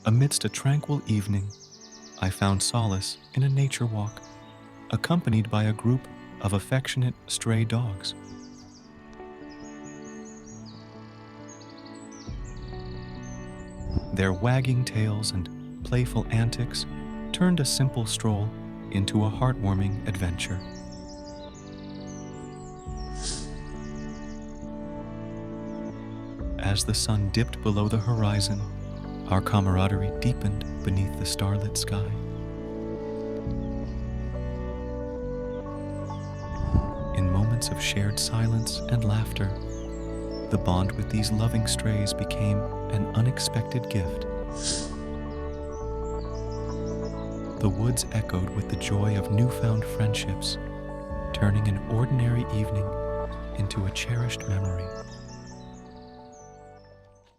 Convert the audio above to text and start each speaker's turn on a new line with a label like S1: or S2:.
S1: Amidst a tranquil evening, I found solace in a nature walk, accompanied by a group of affectionate stray dogs. Their wagging tails and playful antics turned a simple stroll into a heartwarming adventure. As the sun dipped below the horizon, our camaraderie deepened beneath the starlit sky. In moments of shared silence and laughter, the bond with these loving strays became an unexpected gift. The woods echoed with the joy of newfound friendships, turning an ordinary evening into a cherished memory.